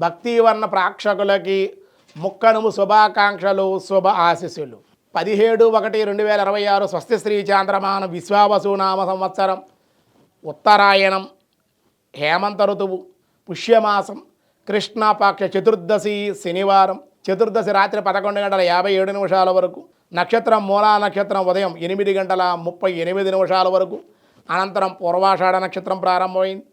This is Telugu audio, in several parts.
భక్తివర్ణ ప్రేక్షకులకి ముక్కనుము శుభాకాంక్షలు, శుభ ఆశీస్సులు. 17/1/2026 స్వస్తి శ్రీ చాంద్రమాన విశ్వావసునామ సంవత్సరం, ఉత్తరాయణం, హేమంత ఋతువు, పుష్యమాసం, కృష్ణపక్ష చతుర్దశి, శనివారం. చతుర్దశి రాత్రి 11:57 వరకు. నక్షత్రం మూలా నక్షత్రం ఉదయం 8:38 వరకు. అనంతరం పూర్వాషాఢ నక్షత్రం ప్రారంభమైంది.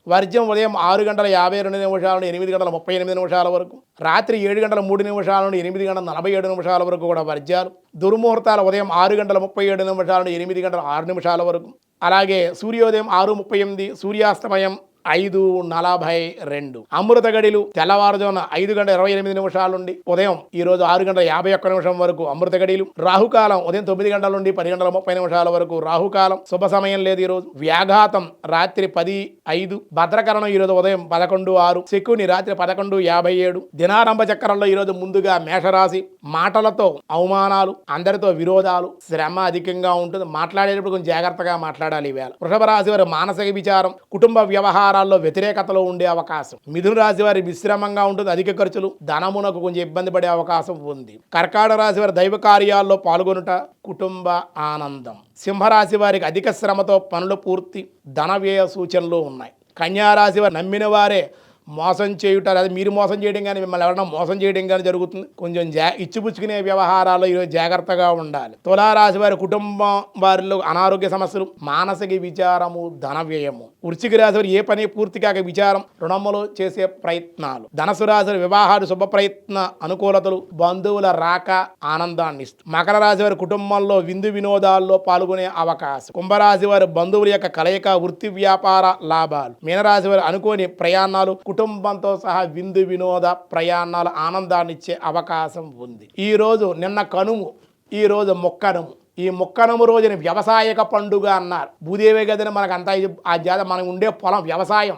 వర్జ్యం ఉదయం 6:52 నుండి 8:38 వరకు. రాత్రి 7:03 నుండి 8:47 వరకు కూడా వర్జ్యాలు. దుర్ముహూర్తాలు ఉదయం 6:37 నుండి 8:06 వరకు. అలాగే సూర్యోదయం 6:38, సూర్యాస్తమయం 5:42. అమృత గడిలు తెల్లవారుజామున 5:28 నుండి ఉదయం ఈరోజు 6:51 వరకు అమృత గడిలు. రాహుకాలం ఉదయం 9 నుండి 10:30 వరకు రాహుకాలం. శుభ సమయం లేదు ఈరోజు. వ్యాఘాతం రాత్రి 10:05. భద్రకరణం ఈరోజు ఉదయం 11:06. శకుని రాత్రి 11:57. దినారంభ చక్రంలో ఈరోజు ముందుగా మేషరాశి. మాటలతో అవమానాలు, అందరితో విరోధాలు, శ్రమ అధికంగా ఉంటుంది. మాట్లాడేటప్పుడు కొంచెం జాగ్రత్తగా మాట్లాడాలి. ఈవేళ వృషభ రాశి వారి మానసిక విచారం, కుటుంబ వ్యవహారాల్లో వ్యతిరేకతలో ఉండే అవకాశం. మిథున రాశి వారి విశ్రమంగా ఉంటుంది. అధిక ఖర్చులు, ధనమునకు కొంచెం ఇబ్బంది పడే అవకాశం ఉంది. కర్కాటక రాశి వారి దైవ కార్యాల్లో పాల్గొనుట, కుటుంబ ఆనందం. సింహరాశి వారికి అధిక శ్రమతో పనులు పూర్తి, ధన వ్యయ సూచనలు ఉన్నాయి. కన్యారాశి వారు నమ్మిన వారే మోసం చేయుట, అది మీరు మోసం చేయడం కానీ మిమ్మల్ని ఎవరైనా మోసం చేయడం కానీ జరుగుతుంది. కొంచెం ఇచ్చిపుచ్చుకునే వ్యవహారాల్లో ఈరోజు జాగ్రత్తగా ఉండాలి. తులారాశి వారి కుటుంబం వారిలో అనారోగ్య సమస్యలు, మానసిక విచారము, ధన వ్యయము. వృశ్చిక రాశి వారు ఏ పని పూర్తి కాక విచారం, రుణములు చేసే ప్రయత్నాలు. ధనుసు రాశి వారి వివాహాలు, శుభ ప్రయత్న అనుకూలతలు, బంధువుల రాక ఆనందాన్ని ఇస్తుంది. మకర రాశి వారి కుటుంబంలో విందు వినోదాల్లో పాల్గొనే అవకాశం. కుంభరాశి వారి బంధువుల యొక్క కలయిక, వృత్తి వ్యాపార లాభాలు. మీనరాశి వారి అనుకోని ప్రయాణాలు, కుటుంబంతో సహా విందు వినోద ప్రయాణాలు ఆనందాన్ని ఇచ్చే అవకాశం ఉంది. ఈరోజు నిన్న కనుము, ఈరోజు మొక్కనుము. ఈ మొక్కనుము రోజున వ్యవసాయక పండుగ అన్నారు. భూదేవి గదిని మనకు అంతా ఆ జాత మనకు ఉండే పొలం వ్యవసాయం.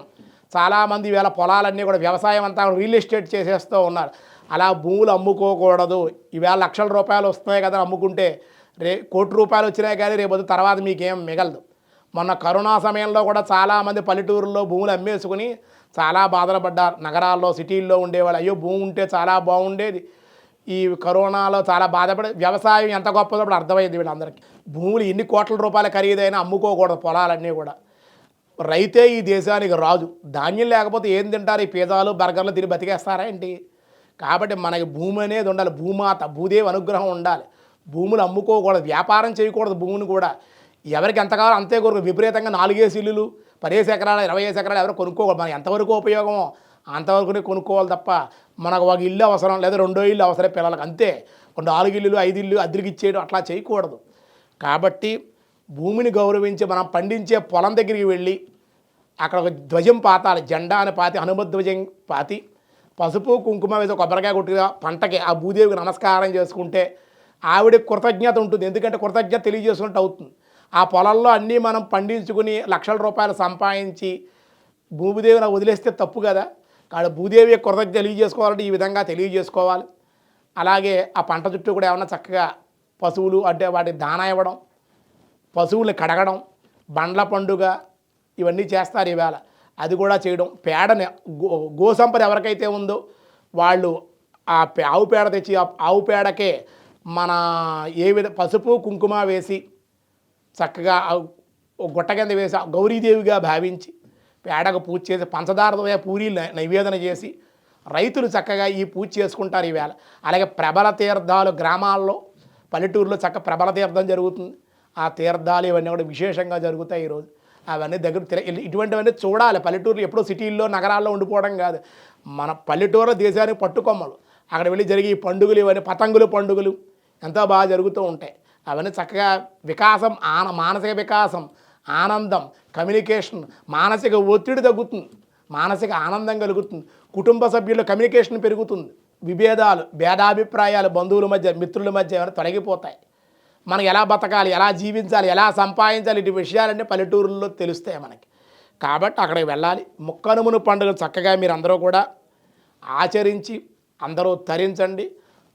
చాలామంది వేళ పొలాలన్నీ కూడా వ్యవసాయం అంతా రియల్ ఎస్టేట్ చేసేస్తూ ఉన్నారు. అలా భూములు అమ్ముకోకూడదు. ఈవేళ లక్షల రూపాయలు వస్తున్నాయి కదా అమ్ముకుంటే, కోటి రూపాయలు వచ్చినాయి కానీ రేపు తర్వాత మీకేం మిగలదు. మొన్న కరోనా సమయంలో కూడా చాలామంది పల్లెటూరులో భూములు అమ్మేసుకుని చాలా బాధలు పడ్డారు. నగరాల్లో, సిటీల్లో ఉండేవాళ్ళు, అయ్యో భూమి ఉంటే చాలా బాగుండేది, ఈ కరోనాలో చాలా బాధపడి వ్యవసాయం ఎంత గొప్పదో అప్పుడు అర్థమైంది వీళ్ళందరికీ. భూములు ఎన్ని కోట్ల రూపాయల ఖరీదైనా అమ్ముకోకూడదు. పొలాలన్నీ కూడా. రైతే ఈ దేశానికి రాజు. ధాన్యం లేకపోతే ఏం తింటారు? ఈ పిజ్జాలు బర్గర్లు తిరిగి బతికేస్తారా ఏంటి? కాబట్టి మనకి భూమి అనేది ఉండాలి. భూమాత, భూదేవి అనుగ్రహం ఉండాలి. భూములు అమ్ముకోకూడదు, వ్యాపారం చేయకూడదు. భూమిని కూడా ఎవరికి ఎంత కావాలో అంతే కొరకు విపరీతంగా 4 ఇల్లులు 10 ఎకరాలు 20 ఎకరాలు ఎవరు కొనుక్కోకూడదు. మనకి ఎంతవరకు ఉపయోగమో అంతవరకునే కొనుక్కోవాలి తప్ప మనకు ఒక ఇల్లు అవసరం లేదా 2 ఇల్లు అవసరం పిల్లలకు, అంతే. 4 ఇల్లులు 5 ఇల్లు అద్దెకి ఇచ్చేయడం అట్లా చేయకూడదు. కాబట్టి భూమిని గౌరవించి మనం పండించే పొలం దగ్గరికి వెళ్ళి అక్కడ ఒక ధ్వజం పాతాలి. జెండా అని పాతి, హనుమధ్వజం పాతి, పసుపు కుంకుమ వేసి కొబ్బరికాయ కొట్టుగా పంటకి ఆ భూదేవికి నమస్కారం చేసుకుంటే ఆవిడ కృతజ్ఞత ఉంటుంది. ఎందుకంటే కృతజ్ఞత తెలియజేసుకుంటూ అవుతుంది. ఆ పొలంలో అన్నీ మనం పండించుకుని లక్షల రూపాయలు సంపాదించి భూదేవిని వదిలేస్తే తప్పు కదా. కాబట్టి భూదేవి కృతజ్ఞత తెలియజేసుకోవాలంటే ఈ విధంగా తెలియజేసుకోవాలి. అలాగే ఆ పంట చుట్టూ కూడా ఏమన్నా చక్కగా పశువులు అంటే వాటికి దానా ఇవ్వడం, పశువులు కడగడం, బండ్ల పండుగ ఇవన్నీ చేస్తారు ఈవేళ. అది కూడా చేయడం. పేడని గోసంపద ఎవరికైతే ఉందో వాళ్ళు ఆ ఆవు పేడ తెచ్చి ఆవు పేడకే మన పసుపు కుంకుమ వేసి చక్కగా గుట్ట కింద వేసి గౌరీదేవిగా భావించి పేడకు పూజ చేసి పంచదారతో పూరీలు నైవేదన చేసి రైతులు చక్కగా ఈ పూజ చేసుకుంటారు ఈవేళ. అలాగే ప్రబల తీర్థాలు గ్రామాల్లో, పల్లెటూరులో చక్క ప్రబల తీర్థం జరుగుతుంది. ఆ తీర్థాలు ఇవన్నీ కూడా విశేషంగా జరుగుతాయి ఈరోజు. అవన్నీ దగ్గర ఇటువంటివన్నీ చూడాలి. పల్లెటూరులో ఎప్పుడో సిటీల్లో నగరాల్లో ఉండిపోవడం కాదు. మన పల్లెటూరులో దేశానికి పట్టుకొమ్మలు. అక్కడ వెళ్ళి జరిగే ఈ పండుగలు ఇవన్నీ పండుగలు ఎంతో బాగా జరుగుతూ ఉంటాయి. అవన్నీ చక్కగా వికాసం, మానసిక వికాసం, ఆనందం, కమ్యూనికేషన్, మానసిక ఒత్తిడి తగ్గుతుంది, మానసిక ఆనందం కలుగుతుంది, కుటుంబ సభ్యుల కమ్యూనికేషన్ పెరుగుతుంది, విభేదాలు, భేదాభిప్రాయాలు బంధువుల మధ్య, మిత్రుల మధ్య ఏమైనా తొలగిపోతాయి. మనం ఎలా బతకాలి, ఎలా జీవించాలి, ఎలా సంపాదించాలి, ఇటు విషయాలన్నీ పల్లెటూరుల్లో తెలుస్తాయి మనకి. కాబట్టి అక్కడికి వెళ్ళాలి. ముక్కనుమును పండుగలు చక్కగా మీరు అందరూ కూడా ఆచరించి అందరూ తరించండి.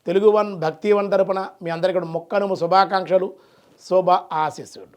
తెలుగు వన్ భక్తి వన్ తరపున మీ అందరికీ ముక్కనుము శుభాకాంక్షలు, శుభ ఆశీస్సులు.